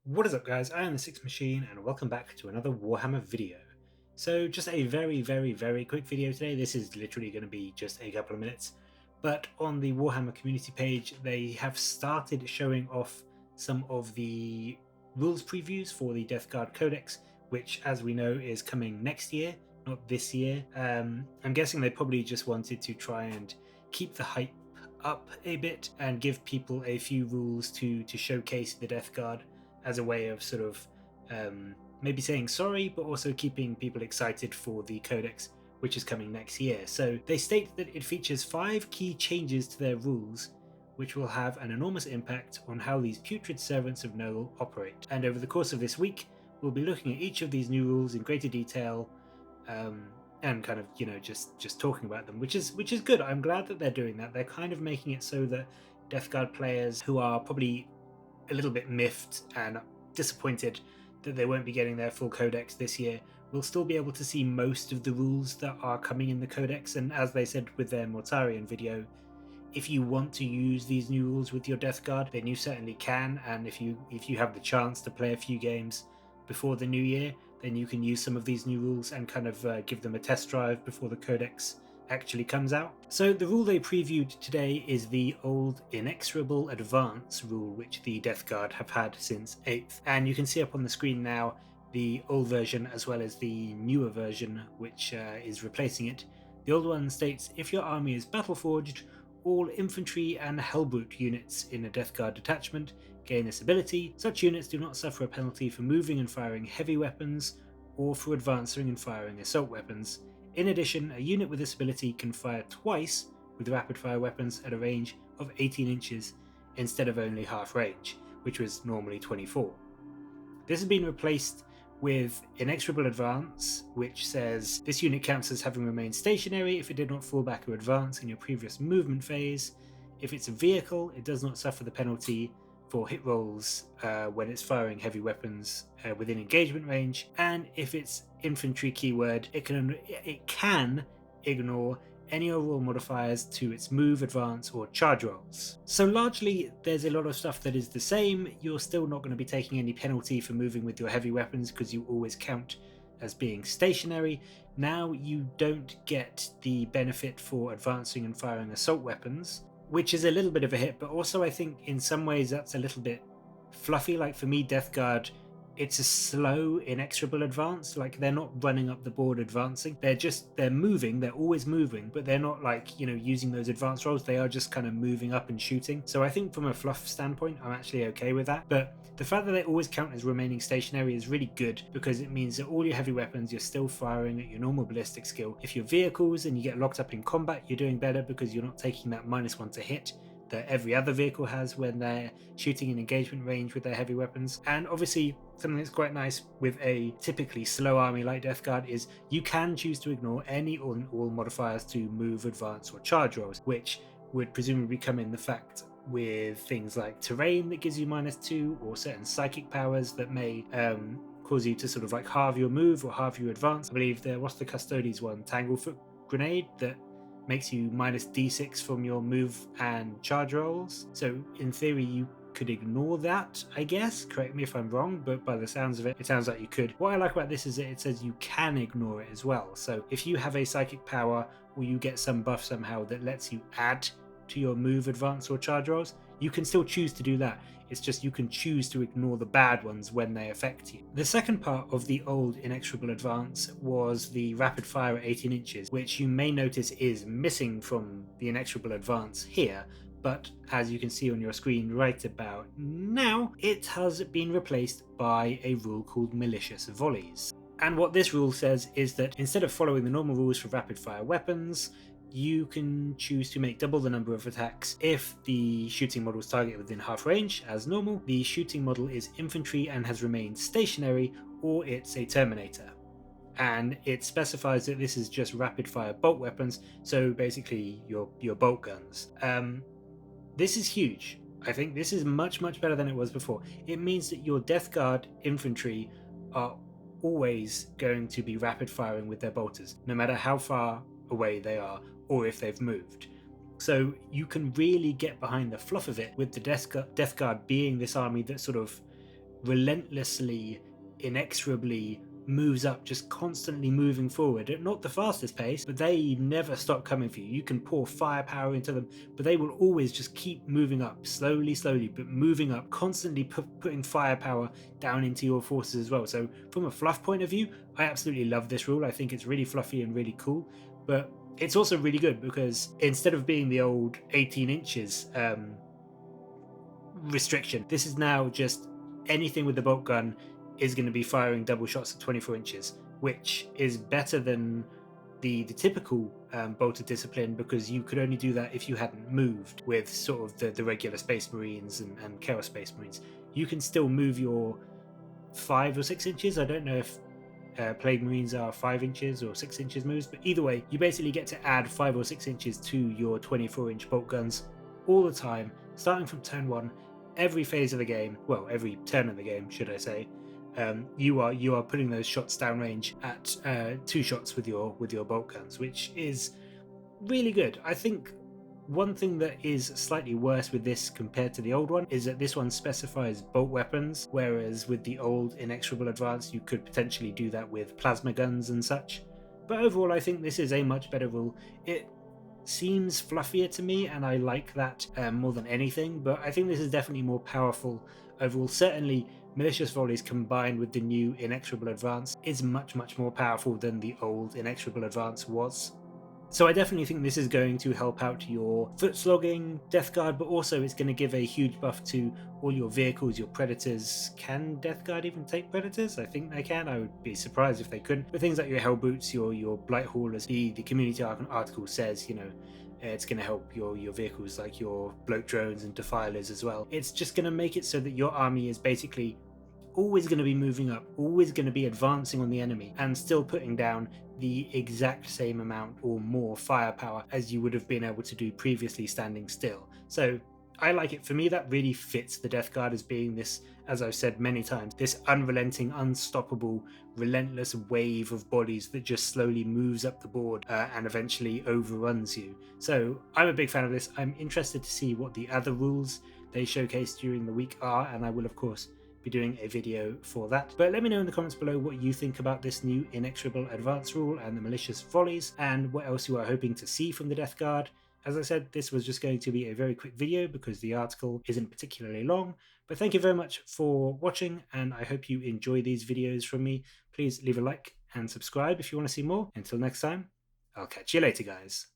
What is up, guys? I am the Six Machine and welcome back to another Warhammer video. So just a very quick video today. This is literally going to be just a couple of minutes, but on the Warhammer community page they have started showing off some of the rules previews for the Death Guard Codex, which, as we know, is coming next year, not this year. I'm guessing they probably just wanted to try and keep the hype up a bit and give people a few rules to showcase the Death Guard as a way of sort of maybe saying sorry, but also keeping people excited for the Codex, which is coming next year. So they state that it features 5 key changes to their rules, which will have an enormous impact on how these putrid servants of Noel operate. And over the course of this week, we'll be looking at each of these new rules in greater detail, and kind of, just talking about them, which is good. I'm glad that they're doing that. They're kind of making it so that Death Guard players who are probably a little bit miffed and disappointed that they won't be getting their full codex this year will still be able to see most of the rules that are coming in the codex. And as they said with their Mortarion video, if you want to use these new rules with your Death Guard, then you certainly can. And if you have the chance to play a few games before the new year, then you can use some of these new rules and kind of give them a test drive before the codex actually comes out. So the rule they previewed today is the old Inexorable Advance rule, which the Death Guard have had since 8th. And you can see up on the screen now the old version as well as the newer version, which is replacing it. The old one states, if your army is battle-forged, all infantry and Hellbrute units in a Death Guard detachment gain this ability. Such units do not suffer a penalty for moving and firing heavy weapons or for advancing and firing assault weapons. In addition, a unit with this ability can fire twice with rapid-fire weapons at a range of 18 inches instead of only half range, which was normally 24. This has been replaced with Inexorable Advance, which says this unit counts as having remained stationary if it did not fall back or advance in your previous movement phase. If it's a vehicle, it does not suffer the penalty for hit rolls when it's firing heavy weapons within engagement range, and if it's infantry keyword, it can ignore any overall modifiers to its move, advance, or charge rolls. So largely there's a lot of stuff that is the same. You're still not going to be taking any penalty for moving with your heavy weapons because you always count as being stationary. Now you don't get the benefit for advancing and firing assault weapons, which is a little bit of a hit, but also I think in some ways that's a little bit fluffy. Like for me, Death Guard, it's a slow, inexorable advance. Like they're not running up the board advancing. They're moving, they're always moving, but they're not like, using those advance rolls. They are just kind of moving up and shooting. So I think from a fluff standpoint, I'm actually okay with that. But the fact that they always count as remaining stationary is really good because it means that all your heavy weapons, you're still firing at your normal ballistic skill. If you're vehicles and you get locked up in combat, you're doing better because you're not taking that -1 to hit that every other vehicle has when they're shooting in engagement range with their heavy weapons. And obviously something that's quite nice with a typically slow army like Death Guard is you can choose to ignore any or all modifiers to move, advance, or charge rolls, which would presumably come in the fact with things like terrain that gives you -2, or certain psychic powers that may cause you to sort of like halve your move or halve your advance. I believe what's the Custodes one, Tanglefoot Grenade, that makes you -d6 from your move and charge rolls. So in theory you could ignore that, I guess. Correct me if I'm wrong, but by the sounds of it, it sounds like you could. What I like about this is that it says you can ignore it as well. So if you have a psychic power or you get some buff somehow that lets you add to your move, advance, or charge rolls, you can still choose to do that. It's just you can choose to ignore the bad ones when they affect you. The second part of the old Inexorable Advance was the rapid fire at 18 inches, which you may notice is missing from the Inexorable Advance here, but as you can see on your screen right about now, it has been replaced by a rule called Malicious Volleys. And what this rule says is that instead of following the normal rules for rapid fire weapons, you can choose to make double the number of attacks if the shooting model is targeted within half range, as normal, the shooting model is infantry and has remained stationary, or it's a Terminator. And it specifies that this is just rapid fire bolt weapons, so basically your bolt guns. This is huge. I think this is much better than it was before. It means that your Death Guard infantry are always going to be rapid firing with their bolters, no matter how far away they are or if they've moved. So you can really get behind the fluff of it with the Death Guard being this army that sort of relentlessly, inexorably moves up, just constantly moving forward at not the fastest pace, but they never stop coming for you. You can pour firepower into them, but they will always just keep moving up, slowly, but moving up, constantly putting firepower down into your forces as well. So from a fluff point of view, I absolutely love this rule. I think it's really fluffy and really cool, but it's also really good because instead of being the old 18 inches restriction, this is now just anything with the bolt gun is going to be firing double shots at 24 inches, which is better than the typical bolted discipline, because you could only do that if you hadn't moved with sort of the regular Space Marines and Chaos Space Marines. You can still move your 5 or 6 inches. I don't know if Plague Marines are 5 inches or 6 inches moves, but either way, you basically get to add 5 or 6 inches to your 24-inch bolt guns all the time, starting from turn 1, every phase of the game, well, every turn of the game, should I say. You are putting those shots downrange at 2 shots with your bolt guns, which is really good. I think one thing that is slightly worse with this compared to the old one is that this one specifies bolt weapons, whereas with the old Inexorable Advance you could potentially do that with plasma guns and such. But overall, I think this is a much better rule. It seems fluffier to me, and I like that more than anything, but I think this is definitely more powerful overall. Certainly, Malicious Volleys combined with the new Inexorable Advance is much more powerful than the old Inexorable Advance was. So I definitely think this is going to help out your foot slogging, Death Guard, but also it's going to give a huge buff to all your vehicles, your Predators. Can Death Guard even take Predators? I think they can. I would be surprised if they couldn't. But things like your Hell Boots, your Blight Haulers, the community article says, you know, it's going to help your vehicles like your Bloat Drones and Defilers as well. It's just going to make it so that your army is basically always going to be moving up, always going to be advancing on the enemy, and still putting down the exact same amount or more firepower as you would have been able to do previously standing still. So I like it. For me, that really fits the Death Guard as being this, as I've said many times, this unrelenting, unstoppable, relentless wave of bodies that just slowly moves up the board and eventually overruns you. So I'm a big fan of this. I'm interested to see what the other rules they showcase during the week are, and I will of course be doing a video for that. But let me know in the comments below what you think about this new Inexorable Advance rule and the Malicious Volleys, and what else you are hoping to see from the Death Guard. As I said, this was just going to be a very quick video because the article isn't particularly long, but thank you very much for watching, and I hope you enjoy these videos from me. Please leave a like and subscribe if you want to see more. Until next time, I'll catch you later, guys.